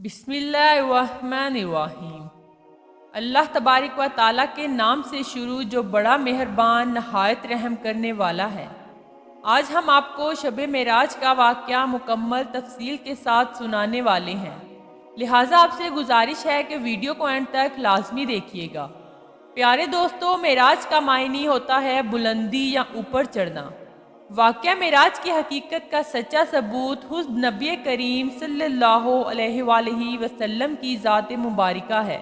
بسم اللہ الرحمن الرحیم۔ اللہ تبارک و تعالیٰ کے نام سے شروع جو بڑا مہربان نہایت رحم کرنے والا ہے۔ آج ہم آپ کو شب معراج کا واقعہ مکمل تفصیل کے ساتھ سنانے والے ہیں، لہٰذا آپ سے گزارش ہے کہ ویڈیو کو اینڈ تک لازمی دیکھیے گا۔ پیارے دوستو، معراج کا معنی ہوتا ہے بلندی یا اوپر چڑھنا۔ واقعہ معراج کی حقیقت کا سچا ثبوت خود نبی کریم صلی اللہ علیہ وآلہ وسلم کی ذات مبارکہ ہے۔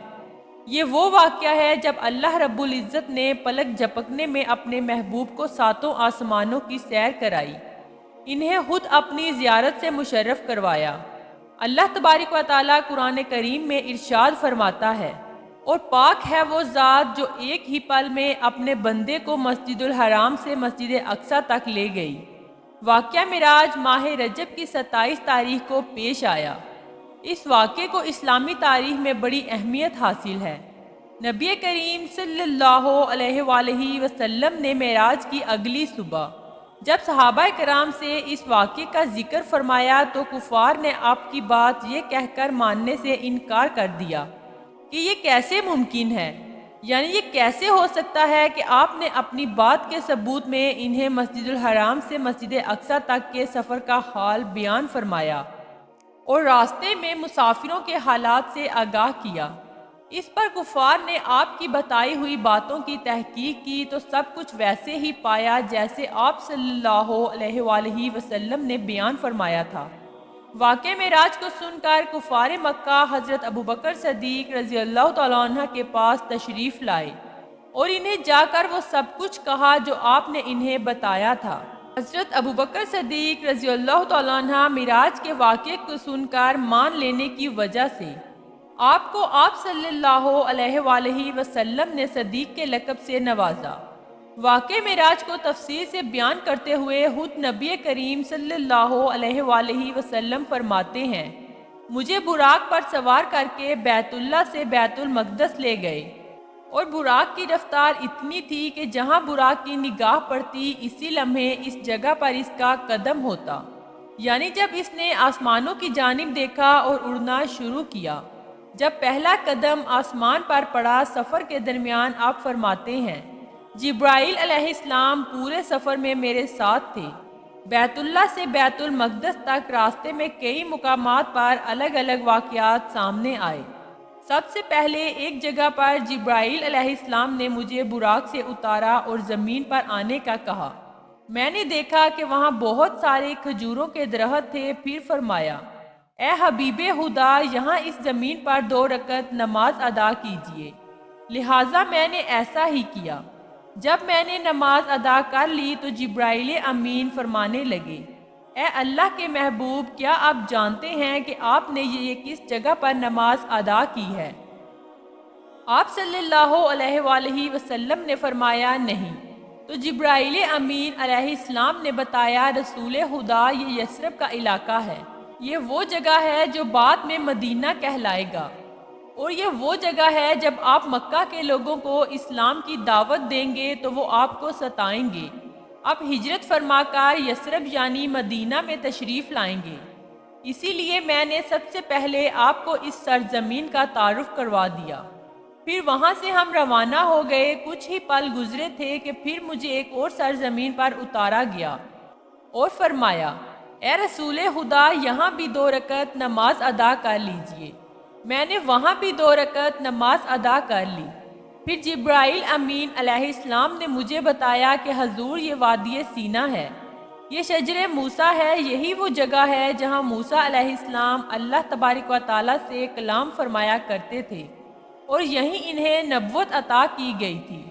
یہ وہ واقعہ ہے جب اللہ رب العزت نے پلک جھپکنے میں اپنے محبوب کو ساتوں آسمانوں کی سیر کرائی، انہیں خود اپنی زیارت سے مشرف کروایا۔ اللہ تبارک و تعالیٰ قرآن کریم میں ارشاد فرماتا ہے، اور پاک ہے وہ ذات جو ایک ہی پل میں اپنے بندے کو مسجد الحرام سے مسجد اقصی تک لے گئی۔ واقعہ معراج ماہ رجب کی 27 تاریخ کو پیش آیا۔ اس واقعے کو اسلامی تاریخ میں بڑی اہمیت حاصل ہے۔ نبی کریم صلی اللہ علیہ وآلہ وسلم نے معراج کی اگلی صبح جب صحابہ کرام سے اس واقعے کا ذکر فرمایا تو کفار نے آپ کی بات یہ کہہ کر ماننے سے انکار کر دیا کہ یہ کیسے ممکن ہے، یعنی یہ کیسے ہو سکتا ہے کہ آپ نے اپنی بات کے ثبوت میں انہیں مسجد الحرام سے مسجد اقصی تک کے سفر کا حال بیان فرمایا اور راستے میں مسافروں کے حالات سے آگاہ کیا۔ اس پر کفار نے آپ کی بتائی ہوئی باتوں کی تحقیق کی تو سب کچھ ویسے ہی پایا جیسے آپ صلی اللہ علیہ وآلہ وسلم نے بیان فرمایا تھا۔ واقعہ معراج کو سن کر کفار مکہ حضرت ابوبکر صدیق رضی اللہ تعالیٰ عنہ کے پاس تشریف لائے اور انہیں جا کر وہ سب کچھ کہا جو آپ نے انہیں بتایا تھا۔ حضرت ابوبکر صدیق رضی اللہ تعالیٰ عنہ معراج کے واقعے کو سن کر مان لینے کی وجہ سے آپ کو آپ صلی اللہ علیہ وآلہ وسلم نے صدیق کے لقب سے نوازا۔ واقعہ معراج کو تفصیل سے بیان کرتے ہوئے خود نبی کریم صلی اللہ علیہ وآلہ وسلم فرماتے ہیں، مجھے براق پر سوار کر کے بیت اللہ سے بیت المقدس لے گئے، اور براق کی رفتار اتنی تھی کہ جہاں براق کی نگاہ پڑتی اسی لمحے اس جگہ پر اس کا قدم ہوتا، یعنی جب اس نے آسمانوں کی جانب دیکھا اور اڑنا شروع کیا۔ جب پہلا قدم آسمان پر پڑا سفر کے درمیان آپ فرماتے ہیں، جبرائیل علیہ السلام پورے سفر میں میرے ساتھ تھے۔ بیت اللہ سے بیت المقدس تک راستے میں کئی مقامات پر الگ الگ واقعات سامنے آئے۔ سب سے پہلے ایک جگہ پر جبرائیل علیہ السلام نے مجھے براق سے اتارا اور زمین پر آنے کا کہا۔ میں نے دیکھا کہ وہاں بہت سارے کھجوروں کے درخت تھے، پھر فرمایا، اے حبیب خدا، یہاں اس زمین پر 2 رکعت نماز ادا کیجیے۔ لہٰذا میں نے ایسا ہی کیا۔ جب میں نے نماز ادا کر لی تو جبرائیل امین فرمانے لگے، اے اللہ کے محبوب، کیا آپ جانتے ہیں کہ آپ نے یہ کس جگہ پر نماز ادا کی ہے؟ آپ صلی اللہ علیہ وآلہ وسلم نے فرمایا، نہیں۔ تو جبرائیل امین علیہ السلام نے بتایا، رسول خدا، یہ یثرب کا علاقہ ہے۔ یہ وہ جگہ ہے جو بعد میں مدینہ کہلائے گا، اور یہ وہ جگہ ہے جب آپ مکہ کے لوگوں کو اسلام کی دعوت دیں گے تو وہ آپ کو ستائیں گے۔ اب ہجرت فرما کر یثرب یعنی مدینہ میں تشریف لائیں گے، اسی لیے میں نے سب سے پہلے آپ کو اس سرزمین کا تعارف کروا دیا۔ پھر وہاں سے ہم روانہ ہو گئے۔ کچھ ہی پل گزرے تھے کہ پھر مجھے ایک اور سرزمین پر اتارا گیا اور فرمایا، اے رسول خدا، یہاں بھی 2 رکعت نماز ادا کر لیجئے۔ میں نے وہاں بھی 2 رکعت نماز ادا کر لی۔ پھر جبرائیل امین علیہ السلام نے مجھے بتایا کہ حضور، یہ وادی سینا ہے، یہ شجر موسیٰ ہے، یہی وہ جگہ ہے جہاں موسیٰ علیہ السلام اللہ تبارک و تعالیٰ سے کلام فرمایا کرتے تھے، اور یہیں انہیں نبوت عطا کی گئی تھی۔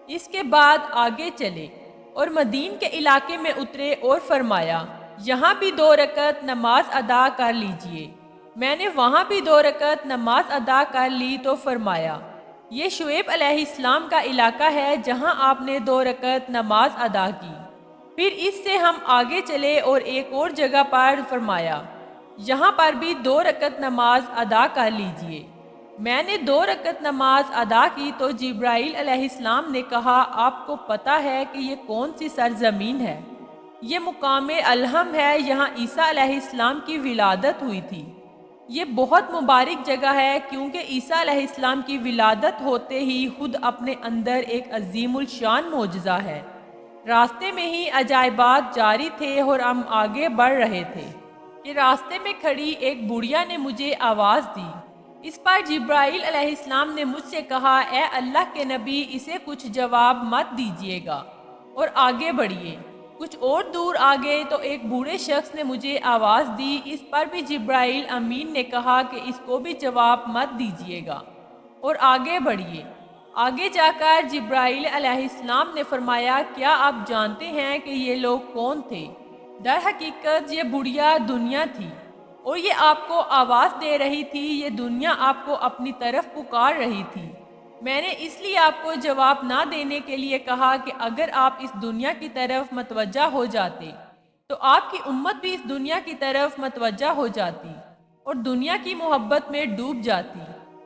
اس کے بعد آگے چلے اور مدین کے علاقے میں اترے اور فرمایا، یہاں بھی 2 رکعت نماز ادا کر لیجئے۔ میں نے وہاں بھی 2 رکعت نماز ادا کر لی تو فرمایا، یہ شعیب علیہ السلام کا علاقہ ہے جہاں آپ نے 2 رکعت نماز ادا کی۔ پھر اس سے ہم آگے چلے اور ایک اور جگہ پر فرمایا، یہاں پر بھی 2 رکعت نماز ادا کر لیجئے۔ میں نے 2 رکعت نماز ادا کی تو جبرائیل علیہ السلام نے کہا، آپ کو پتہ ہے کہ یہ کون سی سرزمین ہے؟ یہ مقام الہم ہے، یہاں عیسیٰ علیہ السلام کی ولادت ہوئی تھی۔ یہ بہت مبارک جگہ ہے کیونکہ عیسیٰ علیہ السلام کی ولادت ہوتے ہی خود اپنے اندر ایک عظیم الشان معجزہ ہے۔ راستے میں ہی عجائبات جاری تھے اور ہم آگے بڑھ رہے تھے کہ راستے میں کھڑی ایک بڑھیا نے مجھے آواز دی۔ اس پر جبرائیل علیہ السلام نے مجھ سے کہا، اے اللہ کے نبی، اسے کچھ جواب مت دیجیے گا اور آگے بڑھیے۔ کچھ اور دور آگے تو ایک بوڑھے شخص نے مجھے آواز دی۔ اس پر بھی جبرائیل امین نے کہا کہ اس کو بھی جواب مت دیجیے گا اور آگے بڑھیے۔ آگے جا کر جبرائیل علیہ السلام نے فرمایا، کیا آپ جانتے ہیں کہ یہ لوگ کون تھے؟ در حقیقت یہ بڑھیا دنیا تھی اور یہ آپ کو آواز دے رہی تھی، یہ دنیا آپ کو اپنی طرف پکار رہی تھی۔ میں نے اس لیے آپ کو جواب نہ دینے کے لیے کہا کہ اگر آپ اس دنیا کی طرف متوجہ ہو جاتے تو آپ کی امت بھی اس دنیا کی طرف متوجہ ہو جاتی اور دنیا کی محبت میں ڈوب جاتی،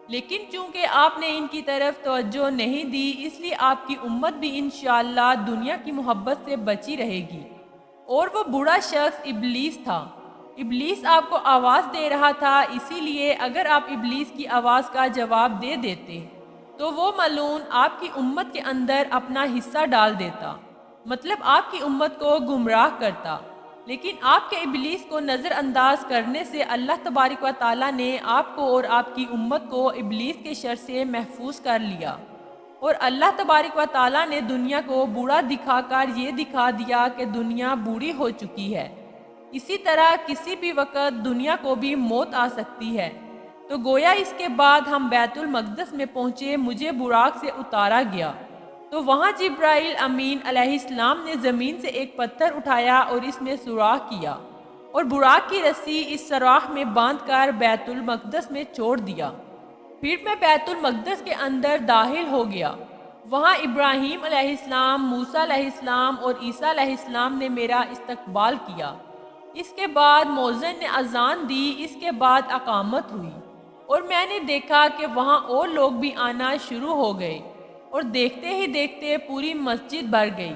لیکن چونکہ آپ نے ان کی طرف توجہ نہیں دی، اس لیے آپ کی امت بھی انشاءاللہ دنیا کی محبت سے بچی رہے گی۔ اور وہ بوڑھا شخص ابلیس تھا۔ ابلیس آپ کو آواز دے رہا تھا، اسی لیے اگر آپ ابلیس کی آواز کا جواب دے دیتے تو وہ ملعون آپ کی امت کے اندر اپنا حصہ ڈال دیتا، مطلب آپ کی امت کو گمراہ کرتا۔ لیکن آپ کے ابلیس کو نظر انداز کرنے سے اللہ تبارک و تعالیٰ نے آپ کو اور آپ کی امت کو ابلیس کے شر سے محفوظ کر لیا، اور اللہ تبارک و تعالیٰ نے دنیا کو بوڑھا دکھا کر یہ دکھا دیا کہ دنیا بوڑھی ہو چکی ہے۔ اسی طرح کسی بھی وقت دنیا کو بھی موت آ سکتی ہے۔ تو گویا اس کے بعد ہم بیت المقدس میں پہنچے، مجھے براق سے اتارا گیا تو وہاں جبرائیل امین علیہ السلام نے زمین سے ایک پتھر اٹھایا اور اس میں سوراخ کیا اور براق کی رسی اس سوراخ میں باندھ کر بیت المقدس میں چھوڑ دیا۔ پھر میں بیت المقدس کے اندر داخل ہو گیا۔ وہاں ابراہیم علیہ السلام، موسیٰ علیہ السلام اور عیسیٰ علیہ السلام نے میرا استقبال کیا۔ اس کے بعد مؤذن نے اذان دی، اس کے بعد اقامت ہوئی اور میں نے دیکھا کہ وہاں اور لوگ بھی آنا شروع ہو گئے اور دیکھتے ہی دیکھتے پوری مسجد بھر گئی۔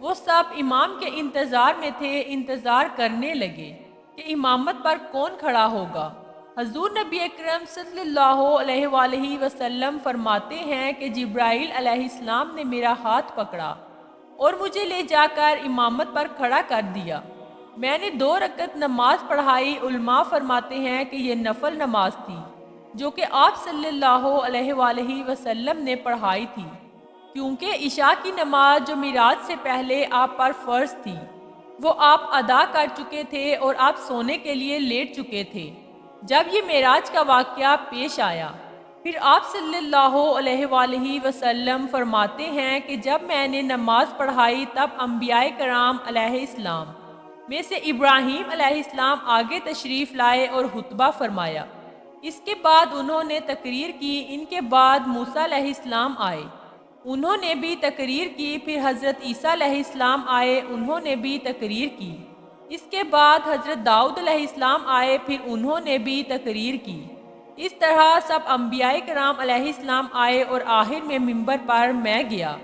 وہ سب امام کے انتظار میں تھے، انتظار کرنے لگے کہ امامت پر کون کھڑا ہوگا۔ حضور نبی اکرم صلی اللہ علیہ وآلہ وسلم فرماتے ہیں کہ جبرائیل علیہ السلام نے میرا ہاتھ پکڑا اور مجھے لے جا کر امامت پر کھڑا کر دیا۔ میں نے 2 رکعت نماز پڑھائی۔ علماء فرماتے ہیں کہ یہ نفل نماز تھی جو کہ آپ صلی اللہ علیہ وآلہ وسلم نے پڑھائی تھی، کیونکہ عشاء کی نماز جو معراج سے پہلے آپ پر فرض تھی وہ آپ ادا کر چکے تھے اور آپ سونے کے لیے لیٹ چکے تھے جب یہ معراج کا واقعہ پیش آیا۔ پھر آپ صلی اللہ علیہ وآلہ وسلم فرماتے ہیں کہ جب میں نے نماز پڑھائی تب انبیاء کرام علیہ السلام میں سے ابراہیم علیہ السلام آگے تشریف لائے اور خطبہ فرمایا۔ اس کے بعد انہوں نے تقریر کی۔ ان کے بعد موسیٰ علیہ السلام آئے، انہوں نے بھی تقریر کی۔ پھر حضرت عیسیٰ علیہ السلام آئے، انہوں نے بھی تقریر کی۔ اس کے بعد حضرت داؤد علیہ السلام آئے، پھر انہوں نے بھی تقریر کی۔ اس طرح سب انبیاء کرام علیہ السلام آئے اور آخر میں منبر پر میں گیا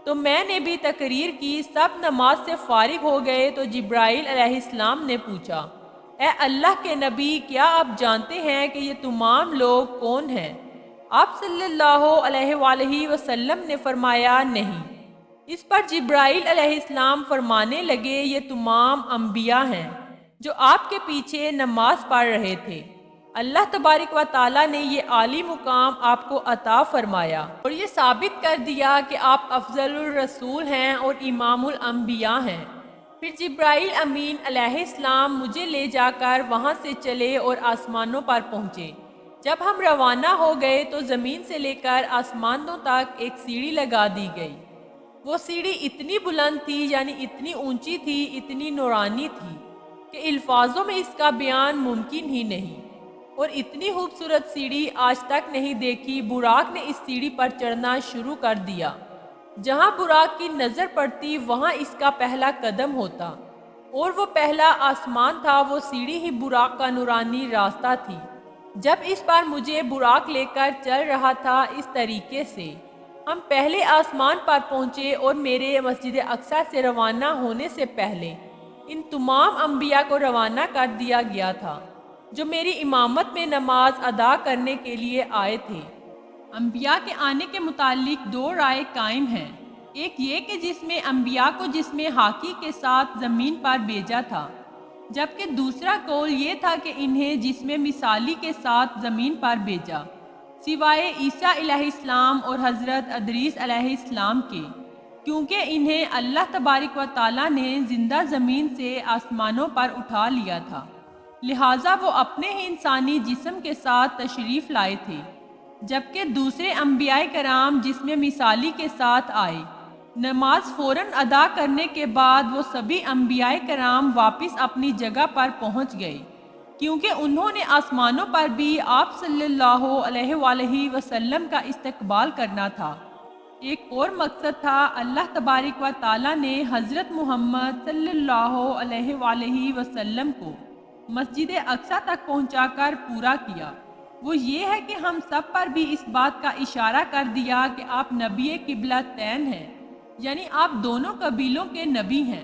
تو میں نے بھی تقریر کی۔ سب نماز سے فارغ ہو گئے تو جبرائیل علیہ السلام نے پوچھا، اے اللہ کے نبی، کیا آپ جانتے ہیں کہ یہ تمام لوگ کون ہیں؟ آپ صلی اللہ علیہ وآلہ وسلم نے فرمایا، نہیں۔ اس پر جبرائیل علیہ السلام فرمانے لگے، یہ تمام انبیاء ہیں جو آپ کے پیچھے نماز پڑھ رہے تھے۔ اللہ تبارک و تعالیٰ نے یہ عالی مقام آپ کو عطا فرمایا اور یہ ثابت کر دیا کہ آپ افضل الرسول ہیں اور امام الانبیاء ہیں۔ پھر جبرائیل امین علیہ السلام مجھے لے جا کر وہاں سے چلے اور آسمانوں پر پہنچے۔ جب ہم روانہ ہو گئے تو زمین سے لے کر آسمانوں تک ایک سیڑھی لگا دی گئی۔ وہ سیڑھی اتنی بلند تھی، یعنی اتنی اونچی تھی، اتنی نورانی تھی کہ الفاظوں میں اس کا بیان ممکن ہی نہیں، اور اتنی خوبصورت سیڑھی آج تک نہیں دیکھی۔ براق نے اس سیڑھی پر چڑھنا شروع کر دیا۔ جہاں براق کی نظر پڑتی وہاں اس کا پہلا قدم ہوتا، اور وہ پہلا آسمان تھا، وہ سیڑھی ہی براق کا نورانی راستہ تھی۔ جب اس بار مجھے براق لے کر چل رہا تھا اس طریقے سے، ہم پہلے آسمان پر پہنچے اور میرے مسجد اقصی سے روانہ ہونے سے پہلے ان تمام انبیاء کو روانہ کر دیا گیا تھا۔ جو میری امامت میں نماز ادا کرنے کے لیے آئے تھے۔ انبیاء کے آنے کے متعلق دو رائے قائم ہیں، ایک یہ کہ جس میں انبیاء کو جسم حاقی کے ساتھ زمین پر بھیجا تھا، جبکہ دوسرا قول یہ تھا کہ انہیں جسم مثالی کے ساتھ زمین پر بھیجا، سوائے عیسیٰ علیہ السلام اور حضرت ادریس علیہ السلام کے، کیونکہ انہیں اللہ تبارک و تعالیٰ نے زندہ زمین سے آسمانوں پر اٹھا لیا تھا، لہٰذا وہ اپنے ہی انسانی جسم کے ساتھ تشریف لائے تھے، جبکہ دوسرے انبیاء کرام جسم مثالی کے ساتھ آئے۔ نماز فوراً ادا کرنے کے بعد وہ سبھی انبیاء کرام واپس اپنی جگہ پر پہنچ گئے، کیونکہ انہوں نے آسمانوں پر بھی آپ صلی اللہ علیہ وآلہ وسلم کا استقبال کرنا تھا۔ ایک اور مقصد تھا، اللہ تبارک و تعالیٰ نے حضرت محمد صلی اللہ علیہ وآلہ وسلم کو مسجد اقصیٰ تک پہنچا کر پورا کیا۔ وہ یہ ہے کہ ہم سب پر بھی اس بات کا اشارہ کر دیا کہ آپ نبی قبلہ تین ہیں، یعنی آپ دونوں قبیلوں کے نبی ہیں،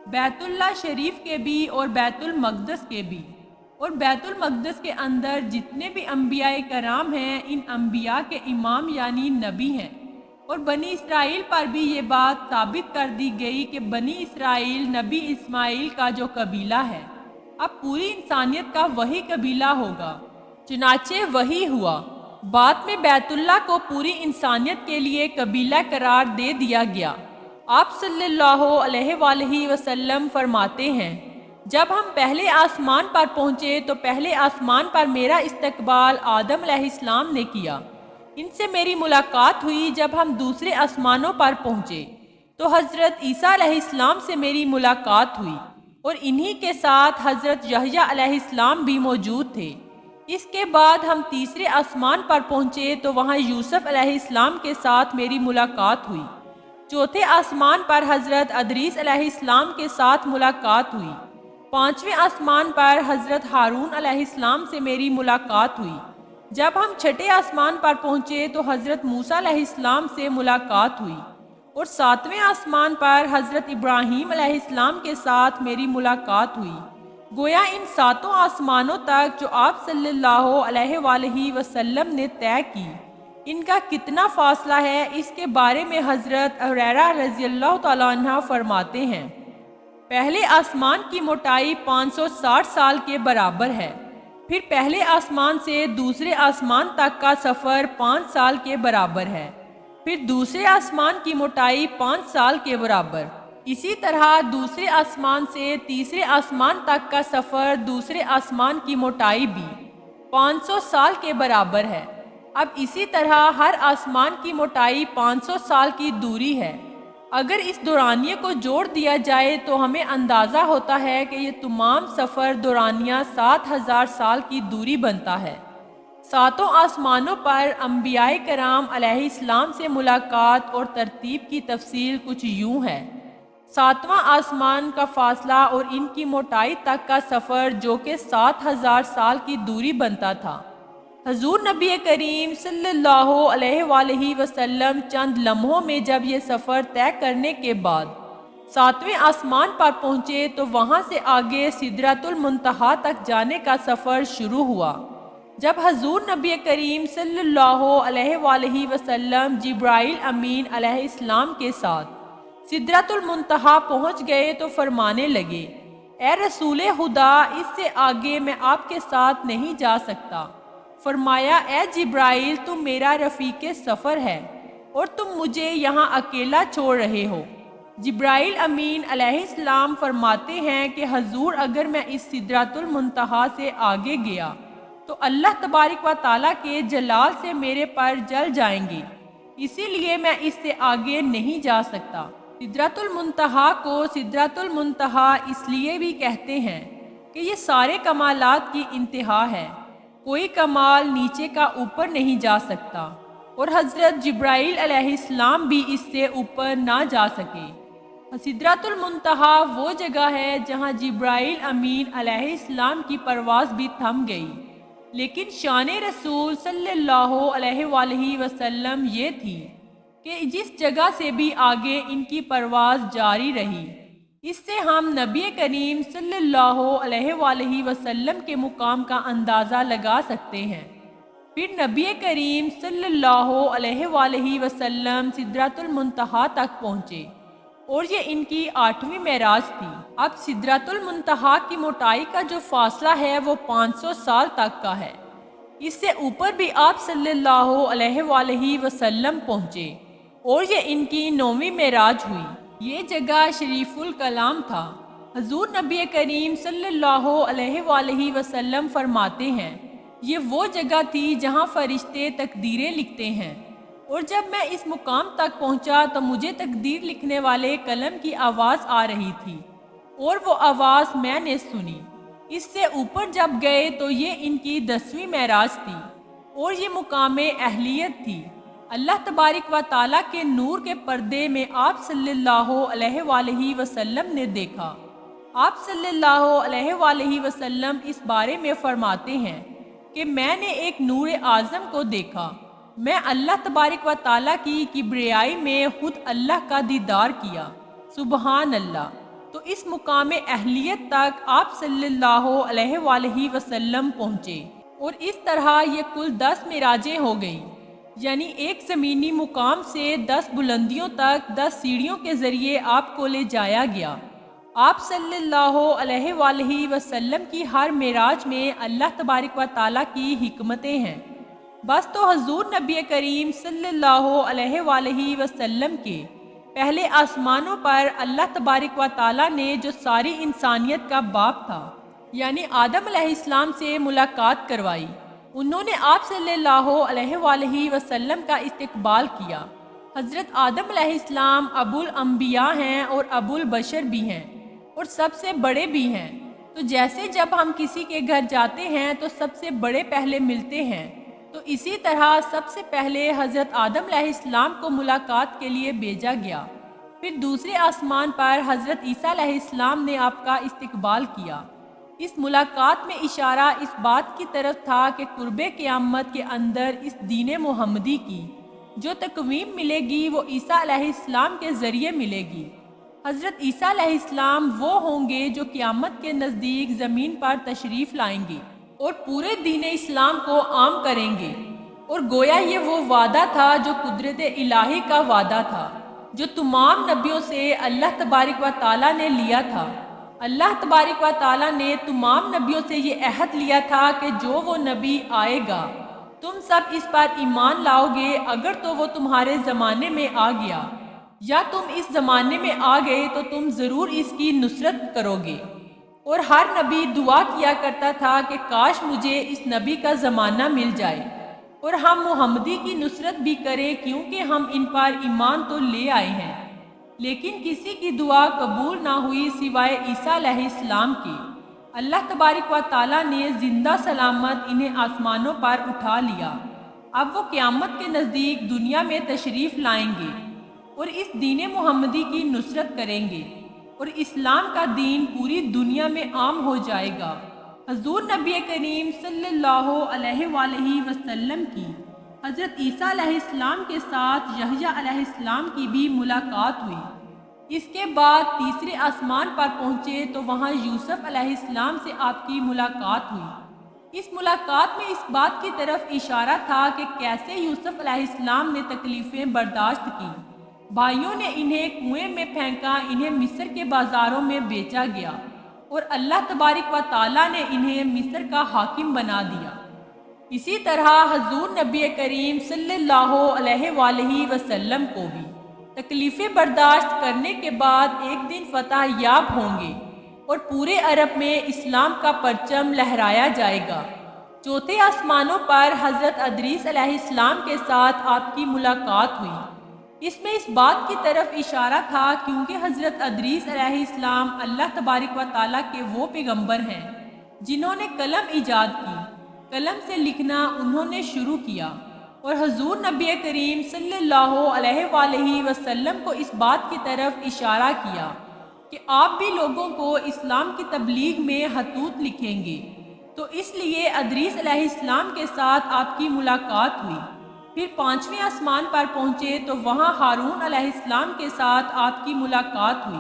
بیت اللہ شریف کے بھی اور بیت المقدس کے بھی، اور بیت المقدس کے اندر جتنے بھی انبیاء کرام ہیں ان انبیاء کے امام یعنی نبی ہیں۔ اور بنی اسرائیل پر بھی یہ بات ثابت کر دی گئی کہ بنی اسرائیل نبی اسماعیل کا جو قبیلہ ہے اب پوری انسانیت کا وہی قبیلہ ہوگا، چنانچہ وہی ہوا۔ بعد میں بیت اللہ کو پوری انسانیت کے لیے قبیلہ قرار دے دیا گیا۔ آپ صلی اللہ علیہ وآلہ وسلم فرماتے ہیں، جب ہم پہلے آسمان پر پہنچے تو پہلے آسمان پر میرا استقبال آدم علیہ السلام نے کیا، ان سے میری ملاقات ہوئی۔ جب ہم دوسرے آسمانوں پر پہنچے تو حضرت عیسیٰ علیہ السلام سے میری ملاقات ہوئی، اور انہی کے ساتھ حضرت یحییٰ علیہ السلام بھی موجود تھے۔ اس کے بعد ہم تیسرے آسمان پر پہنچے تو وہاں یوسف علیہ السلام کے ساتھ میری ملاقات ہوئی۔ چوتھے آسمان پر حضرت ادریس علیہ السلام کے ساتھ ملاقات ہوئی۔ پانچویں آسمان پر حضرت ہارون علیہ السلام سے میری ملاقات ہوئی۔ جب ہم چھٹے آسمان پر پہنچے تو حضرت موسیٰ علیہ السلام سے ملاقات ہوئی، اور ساتویں آسمان پر حضرت ابراہیم علیہ السلام کے ساتھ میری ملاقات ہوئی۔ گویا ان ساتوں آسمانوں تک جو آپ صلی اللہ علیہ وآلہ وسلم نے طے کی، ان کا کتنا فاصلہ ہے، اس کے بارے میں حضرت ہریرہ رضی اللہ تعالیٰ عنہ فرماتے ہیں، پہلے آسمان کی موٹائی 560 سال کے برابر ہے، پھر پہلے آسمان سے دوسرے آسمان تک کا سفر 5 سال کے برابر ہے، پھر دوسرے آسمان کی موٹائی 5 سال کے برابر، اسی طرح دوسرے آسمان سے تیسرے آسمان تک کا سفر دوسرے آسمان کی موٹائی بھی 500 سال کے برابر ہے۔ اب اسی طرح ہر آسمان کی موٹائی 500 سال کی دوری ہے۔ اگر اس دورانیے کو جوڑ دیا جائے تو ہمیں اندازہ ہوتا ہے کہ یہ تمام سفر دورانیہ 7000 سال کی دوری بنتا ہے۔ ساتوں آسمانوں پر انبیاء کرام علیہ السلام سے ملاقات اور ترتیب کی تفصیل کچھ یوں ہے۔ ساتواں آسمان کا فاصلہ اور ان کی موٹائی تک کا سفر جو کہ 7000 سال کی دوری بنتا تھا، حضور نبی کریم صلی اللہ علیہ وآلہ وسلم چند لمحوں میں جب یہ سفر طے کرنے کے بعد 7ویں آسمان پر پہنچے تو وہاں سے آگے سدرۃ المنتہا تک جانے کا سفر شروع ہوا۔ جب حضور نبی کریم صلی اللہ علیہ وآلہ وسلم جبرائیل امین علیہ السلام کے ساتھ سدرۃ المنتہا پہنچ گئے تو فرمانے لگے، اے رسول خدا، اس سے آگے میں آپ کے ساتھ نہیں جا سکتا۔ فرمایا، اے جبرائیل، تم میرا رفیق سفر ہے اور تم مجھے یہاں اکیلا چھوڑ رہے ہو۔ جبرائیل امین علیہ السلام فرماتے ہیں کہ حضور، اگر میں اس سدرۃ المنتہا سے آگے گیا تو اللہ تبارک و تعالیٰ کے جلال سے میرے پر جل جائیں گے، اسی لیے میں اس سے آگے نہیں جا سکتا۔ سدرۃ المنتہا کو سدرۃ المنتہا اس لیے بھی کہتے ہیں کہ یہ سارے کمالات کی انتہا ہے، کوئی کمال نیچے کا اوپر نہیں جا سکتا، اور حضرت جبرائیل علیہ السلام بھی اس سے اوپر نہ جا سکے۔ سدرۃ المنتہا وہ جگہ ہے جہاں جبرائیل امین علیہ السلام کی پرواز بھی تھم گئی، لیکن شان رسول صلی اللہ علیہ وآلہ وسلم یہ تھی کہ جس جگہ سے بھی آگے ان کی پرواز جاری رہی۔ اس سے ہم نبی کریم صلی اللہ علیہ وآلہ وسلم کے مقام کا اندازہ لگا سکتے ہیں۔ پھر نبی کریم صلی اللہ علیہ وآلہ وسلم سدرۃ المنتہا تک پہنچے اور یہ ان کی 8ویں معراج تھی۔ اب سدرۃ المنتہا کی موٹائی کا جو فاصلہ ہے وہ 500 سال تک کا ہے۔ اس سے اوپر بھی آپ صلی اللہ علیہ وآلہ وسلم پہنچے اور یہ ان کی 9ویں معراج ہوئی۔ یہ جگہ شریف الکلام تھا۔ حضور نبی کریم صلی اللہ علیہ وآلہ وسلم فرماتے ہیں، یہ وہ جگہ تھی جہاں فرشتے تقدیریں لکھتے ہیں، اور جب میں اس مقام تک پہنچا تو مجھے تقدیر لکھنے والے قلم کی آواز آ رہی تھی، اور وہ آواز میں نے سنی۔ اس سے اوپر جب گئے تو یہ ان کی 10ویں معراج تھی، اور یہ مقام اہلیت تھی۔ اللہ تبارک و تعالیٰ کے نور کے پردے میں آپ صلی اللہ علیہ وآلہ وسلم نے دیکھا۔ آپ صلی اللہ علیہ وآلہ وسلم اس بارے میں فرماتے ہیں کہ میں نے ایک نور اعظم کو دیکھا۔ میں اللہ تبارک و تعالیٰ کی کبریائی میں خود اللہ کا دیدار کیا۔ سبحان اللہ۔ تو اس مقام اہلیت تک آپ صلی اللہ علیہ وآلہ وسلم پہنچے، اور اس طرح یہ کل 10 معراجیں ہو گئیں، یعنی ایک زمینی مقام سے 10 بلندیوں تک 10 سیڑھیوں کے ذریعے آپ کو لے جایا گیا۔ آپ صلی اللہ علیہ وآلہ وسلم کی ہر معراج میں اللہ تبارک و تعالیٰ کی حکمتیں ہیں۔ بس تو حضور نبی کریم صلی اللہ علیہ وآلہ وسلم کے پہلے آسمانوں پر اللہ تبارک و تعالیٰ نے جو ساری انسانیت کا باپ تھا، یعنی آدم علیہ السلام سے ملاقات کروائی۔ انہوں نے آپ صلی اللہ علیہ وآلہ وسلم کا استقبال کیا۔ حضرت آدم علیہ السلام ابو الانبیاء ہیں اور ابو البشر بھی ہیں، اور سب سے بڑے بھی ہیں۔ تو جیسے جب ہم کسی کے گھر جاتے ہیں تو سب سے بڑے پہلے ملتے ہیں، تو اسی طرح سب سے پہلے حضرت آدم علیہ السلام کو ملاقات کے لیے بھیجا گیا۔ پھر دوسرے آسمان پر حضرت عیسیٰ علیہ السلام نے آپ کا استقبال کیا۔ اس ملاقات میں اشارہ اس بات کی طرف تھا کہ قرب قیامت کے اندر اس دین محمدی کی جو تقویم ملے گی وہ عیسیٰ علیہ السلام کے ذریعے ملے گی۔ حضرت عیسیٰ علیہ السلام وہ ہوں گے جو قیامت کے نزدیک زمین پر تشریف لائیں گے اور پورے دین اسلام کو عام کریں گے، اور گویا یہ وہ وعدہ تھا جو قدرت الہی کا وعدہ تھا جو تمام نبیوں سے اللہ تبارک و تعالیٰ نے لیا تھا۔ اللہ تبارک و تعالیٰ نے تمام نبیوں سے یہ عہد لیا تھا کہ جو وہ نبی آئے گا تم سب اس پر ایمان لاؤ گے، اگر تو وہ تمہارے زمانے میں آ گیا یا تم اس زمانے میں آ گئے تو تم ضرور اس کی نصرت کرو گے۔ اور ہر نبی دعا کیا کرتا تھا کہ کاش مجھے اس نبی کا زمانہ مل جائے اور ہم محمدی کی نصرت بھی کریں، کیونکہ ہم ان پر ایمان تو لے آئے ہیں۔ لیکن کسی کی دعا قبول نہ ہوئی سوائے عیسیٰ علیہ السلام کے۔ اللہ تبارک و تعالیٰ نے زندہ سلامت انہیں آسمانوں پر اٹھا لیا۔ اب وہ قیامت کے نزدیک دنیا میں تشریف لائیں گے اور اس دین محمدی کی نصرت کریں گے، اور اسلام کا دین پوری دنیا میں عام ہو جائے گا۔ حضور نبی کریم صلی اللہ علیہ وآلہ وسلم کی حضرت عیسیٰ علیہ السلام کے ساتھ یحییٰ علیہ السلام کی بھی ملاقات ہوئی۔ اس کے بعد تیسرے آسمان پر پہنچے تو وہاں یوسف علیہ السلام سے آپ کی ملاقات ہوئی۔ اس ملاقات میں اس بات کی طرف اشارہ تھا کہ کیسے یوسف علیہ السلام نے تکلیفیں برداشت کی۔ بھائیوں نے انہیں کنویں میں پھینکا، انہیں مصر کے بازاروں میں بیچا گیا، اور اللہ تبارک و تعالیٰ نے انہیں مصر کا حاکم بنا دیا۔ اسی طرح حضور نبی کریم صلی اللہ علیہ وآلہ وسلم کو بھی تکلیفیں برداشت کرنے کے بعد ایک دن فتح یاب ہوں گے اور پورے عرب میں اسلام کا پرچم لہرایا جائے گا۔ چوتھے آسمانوں پر حضرت ادریس علیہ السلام کے ساتھ آپ کی ملاقات ہوئی۔ اس میں اس بات کی طرف اشارہ تھا کیونکہ حضرت ادریس علیہ السلام اللہ تبارک و تعالیٰ کے وہ پیغمبر ہیں جنہوں نے قلم ایجاد کی۔ قلم سے لکھنا انہوں نے شروع کیا، اور حضور نبی کریم صلی اللہ علیہ وآلہ وسلم کو اس بات کی طرف اشارہ کیا کہ آپ بھی لوگوں کو اسلام کی تبلیغ میں خطوط لکھیں گے۔ تو اس لیے ادریس علیہ السلام کے ساتھ آپ کی ملاقات ہوئی۔ پھر پانچویں آسمان پر پہنچے تو وہاں ہارون علیہ السلام کے ساتھ آپ کی ملاقات ہوئی۔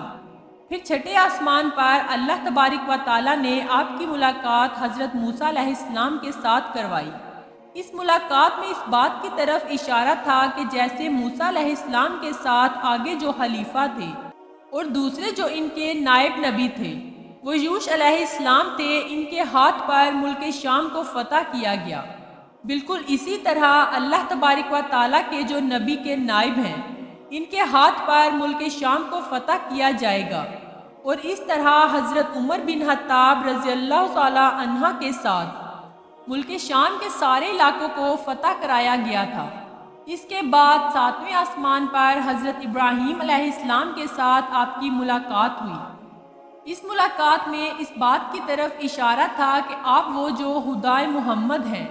پھر چھٹے آسمان پر اللہ تبارک و تعالیٰ نے آپ کی ملاقات حضرت موسیٰ علیہ السلام کے ساتھ کروائی۔ اس ملاقات میں اس بات کی طرف اشارہ تھا کہ جیسے موسیٰ علیہ السلام کے ساتھ آگے جو خلیفہ تھے اور دوسرے جو ان کے نائب نبی تھے وہ یوش علیہ السلام تھے، ان کے ہاتھ پر ملک شام کو فتح کیا گیا۔ بالکل اسی طرح اللہ تبارک و تعالیٰ کے جو نبی کے نائب ہیں ان کے ہاتھ پر ملک شام کو فتح کیا جائے گا، اور اس طرح حضرت عمر بن خطاب رضی اللہ تعالی عنہ کے ساتھ ملک شام کے سارے علاقوں کو فتح کرایا گیا تھا۔ اس کے بعد ساتویں آسمان پر حضرت ابراہیم علیہ السلام کے ساتھ آپ کی ملاقات ہوئی۔ اس ملاقات میں اس بات کی طرف اشارہ تھا کہ آپ وہ جو خدائے محمد ہیں،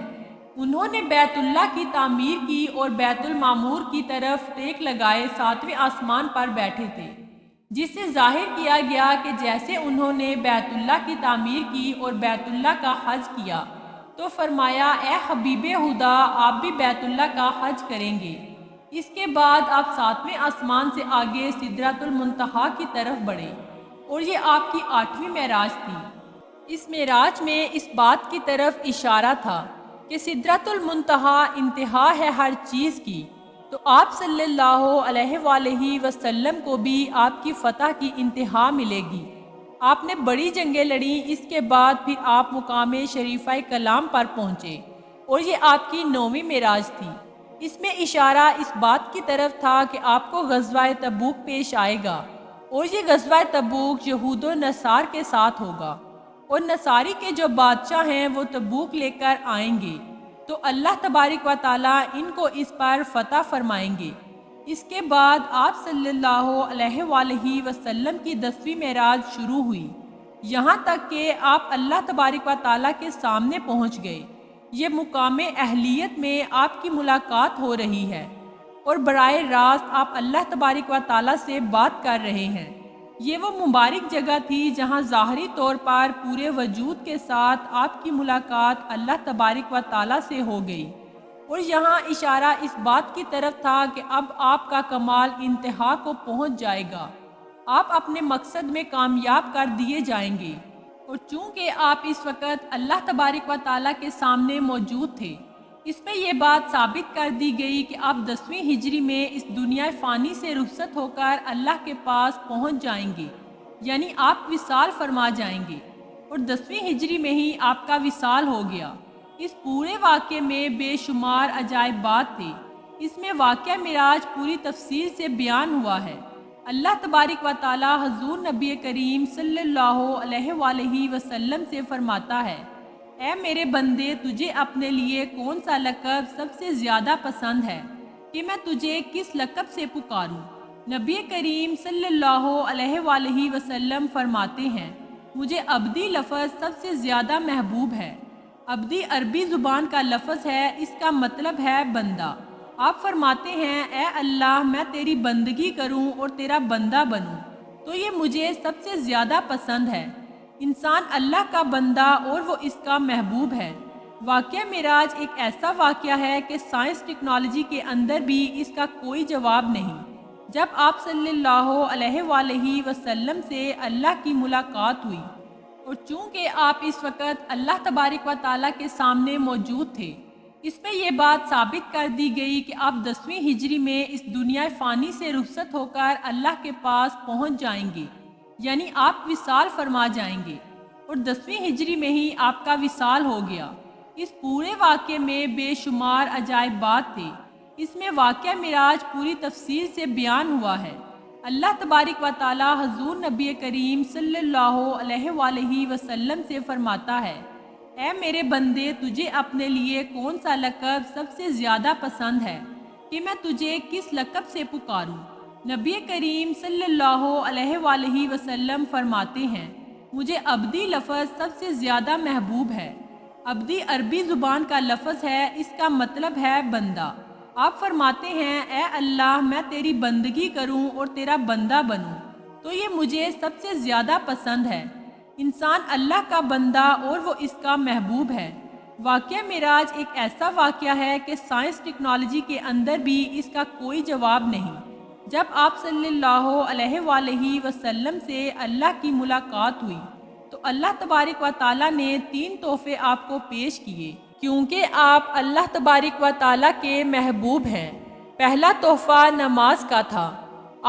انہوں نے بیت اللہ کی تعمیر کی اور بیت المعمور کی طرف ٹیک لگائے ساتویں آسمان پر بیٹھے تھے، جس سے ظاہر کیا گیا کہ جیسے انہوں نے بیت اللہ کی تعمیر کی اور بیت اللہ کا حج کیا تو فرمایا اے حبیب خدا آپ بھی بیت اللہ کا حج کریں گے۔ اس کے بعد آپ ساتویں آسمان سے آگے سدرۃ المنتہا کی طرف بڑھے، اور یہ آپ کی 8ویں معراج تھی۔ اس معراج میں اس بات کی طرف اشارہ تھا کہ سدرۃ المنتہا انتہا ہے ہر چیز کی، تو آپ صلی اللہ علیہ وآلہ وسلم کو بھی آپ کی فتح کی انتہا ملے گی۔ آپ نے بڑی جنگیں لڑیں، اس کے بعد پھر آپ مقام شریفہ کلام پر پہنچے، اور یہ آپ کی 9ویں معراج تھی۔ اس میں اشارہ اس بات کی طرف تھا کہ آپ کو غزوہ تبوک پیش آئے گا، اور یہ غزوہ تبوک یہود و نصار کے ساتھ ہوگا، اور نصاری کے جو بادشاہ ہیں وہ تبوک لے کر آئیں گے، تو اللہ تبارک و تعالیٰ ان کو اس پر فتح فرمائیں گے۔ اس کے بعد آپ صلی اللہ علیہ وآلہ وسلم کی 10ویں معراج شروع ہوئی، یہاں تک کہ آپ اللہ تبارک و تعالیٰ کے سامنے پہنچ گئے۔ یہ مقام اہلیت میں آپ کی ملاقات ہو رہی ہے، اور براہ راست آپ اللہ تبارک و تعالیٰ سے بات کر رہے ہیں۔ یہ وہ مبارک جگہ تھی جہاں ظاہری طور پر پورے وجود کے ساتھ آپ کی ملاقات اللہ تبارک و تعالیٰ سے ہو گئی، اور یہاں اشارہ اس بات کی طرف تھا کہ اب آپ کا کمال انتہا کو پہنچ جائے گا، آپ اپنے مقصد میں کامیاب کر دیے جائیں گے۔ اور چونکہ آپ اس وقت اللہ تبارک و تعالیٰ کے سامنے موجود تھے، اس میں یہ بات ثابت کر دی گئی کہ آپ 10ویں ہجری میں اس دنیا فانی سے رخصت ہو کر اللہ کے پاس پہنچ جائیں گے، یعنی آپ وصال فرما جائیں گے، اور 10ویں ہجری میں ہی آپ کا وصال ہو گیا۔ اس پورے واقعے میں بے شمار عجائب بات تھے۔ اس میں واقعہ معراج پوری تفصیل سے بیان ہوا ہے۔ اللہ تبارک و تعالی حضور نبی کریم صلی اللہ علیہ وآلہ وسلم سے فرماتا ہے، اے میرے بندے تجھے اپنے لیے کون سا لقب سب سے زیادہ پسند ہے کہ میں تجھے کس لقب سے پکاروں؟ نبی کریم صلی اللہ علیہ وآلہ وسلم فرماتے ہیں، مجھے عبدی لفظ سب سے زیادہ محبوب ہے۔ عبدی عربی زبان کا لفظ ہے، اس کا مطلب ہے بندہ۔ آپ فرماتے ہیں اے اللہ میں تیری بندگی کروں اور تیرا بندہ بنوں تو یہ مجھے سب سے زیادہ پسند ہے۔ انسان اللہ کا بندہ اور وہ اس کا محبوب ہے۔ واقعہ معراج ایک ایسا واقعہ ہے کہ سائنس ٹیکنالوجی کے اندر بھی اس کا کوئی جواب نہیں۔ جب آپ صلی اللہ علیہ وآلہ وسلم سے اللہ کی ملاقات ہوئی، اور چونکہ آپ اس وقت اللہ تبارک و تعالیٰ کے سامنے موجود تھے، اس میں یہ بات ثابت کر دی گئی کہ آپ 10ویں ہجری میں اس دنیا فانی سے رخصت ہو کر اللہ کے پاس پہنچ جائیں گے، یعنی آپ وصال فرما جائیں گے، اور 10ویں ہجری میں ہی آپ کا وصال ہو گیا۔ اس پورے واقعے میں بے شمار عجائب بات تھے۔ اس میں واقعہ معراج پوری تفصیل سے بیان ہوا ہے۔ اللہ تبارک و تعالی حضور نبی کریم صلی اللہ علیہ وآلہ وسلم سے فرماتا ہے، اے میرے بندے تجھے اپنے لیے کون سا لقب سب سے زیادہ پسند ہے کہ میں تجھے کس لقب سے پکاروں؟ نبی کریم صلی اللہ علیہ وآلہ وسلم فرماتے ہیں، مجھے عبدی لفظ سب سے زیادہ محبوب ہے۔ عبدی عربی زبان کا لفظ ہے، اس کا مطلب ہے بندہ۔ آپ فرماتے ہیں اے اللہ میں تیری بندگی کروں اور تیرا بندہ بنوں تو یہ مجھے سب سے زیادہ پسند ہے۔ انسان اللہ کا بندہ اور وہ اس کا محبوب ہے۔ واقعہ معراج ایک ایسا واقعہ ہے کہ سائنس ٹیکنالوجی کے اندر بھی اس کا کوئی جواب نہیں۔ جب آپ صلی اللہ علیہ وآلہ وسلم سے اللہ کی ملاقات ہوئی تو اللہ تبارک و تعالیٰ نے 3 تحفے آپ کو پیش کیے، کیونکہ آپ اللہ تبارک و تعالیٰ کے محبوب ہیں۔ پہلا تحفہ نماز کا تھا۔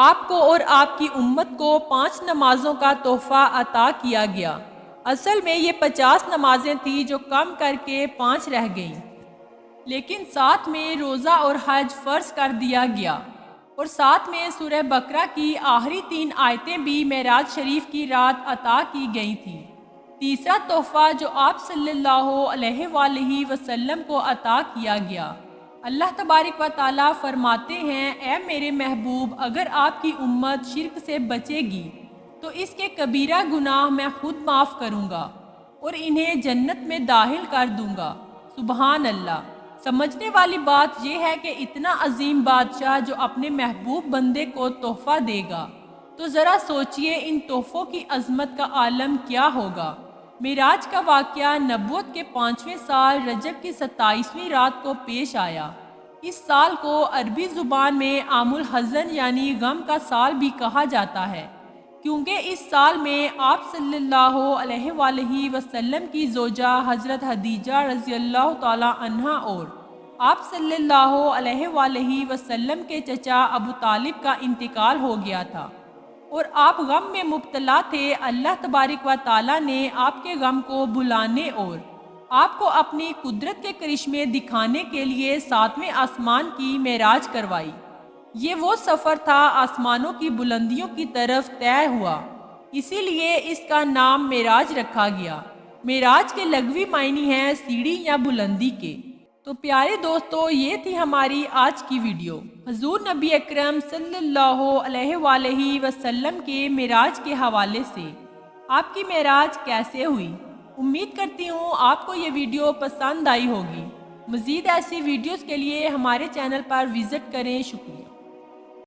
آپ کو اور آپ کی امت کو 5 نمازوں کا تحفہ عطا کیا گیا۔ اصل میں یہ 50 نمازیں تھیں جو کم کر کے 5 رہ گئیں، لیکن ساتھ میں روزہ اور حج فرض کر دیا گیا، اور ساتھ میں سورہ بقرہ کی آخری 3 آیتیں بھی معراج شریف کی رات عطا کی گئی تھیں۔ تیسرا تحفہ جو آپ صلی اللہ علیہ وآلہ وسلم کو عطا کیا گیا، اللہ تبارک و تعالیٰ فرماتے ہیں، اے میرے محبوب، اگر آپ کی امت شرک سے بچے گی تو اس کے کبیرہ گناہ میں خود معاف کروں گا اور انہیں جنت میں داخل کر دوں گا۔ سبحان اللہ۔ سمجھنے والی بات یہ ہے کہ اتنا عظیم بادشاہ جو اپنے محبوب بندے کو تحفہ دے گا، تو ذرا سوچئے ان تحفوں کی عظمت کا عالم کیا ہوگا۔ معراج کا واقعہ نبوت کے 5ویں سال رجب کی 27ویں رات کو پیش آیا۔ اس سال کو عربی زبان میں عام الحزن یعنی غم کا سال بھی کہا جاتا ہے، کیونکہ اس سال میں آپ صلی اللہ علیہ وآلہ وسلم کی زوجہ حضرت خدیجہ رضی اللہ تعالی عنہا اور آپ صلی اللہ علیہ وآلہ وسلم کے چچا ابو طالب کا انتقال ہو گیا تھا، اور آپ غم میں مبتلا تھے۔ اللہ تبارک و تعالیٰ نے آپ کے غم کو بھلانے اور آپ کو اپنی قدرت کے کرشمے دکھانے کے لیے 7ویں آسمان کی معراج کروائی۔ یہ وہ سفر تھا آسمانوں کی بلندیوں کی طرف طے ہوا، اسی لیے اس کا نام معراج رکھا گیا۔ معراج کے لغوی معنی ہیں سیڑھی یا بلندی کے۔ تو پیارے دوستو، یہ تھی ہماری آج کی ویڈیو حضور نبی اکرم صلی اللہ علیہ وآلہ وسلم کے معراج کے حوالے سے۔ آپ کی معراج کیسے ہوئی؟ امید کرتی ہوں آپ کو یہ ویڈیو پسند آئی ہوگی۔ مزید ایسی ویڈیوز کے لیے ہمارے چینل پر وزٹ کریں۔ شکریہ۔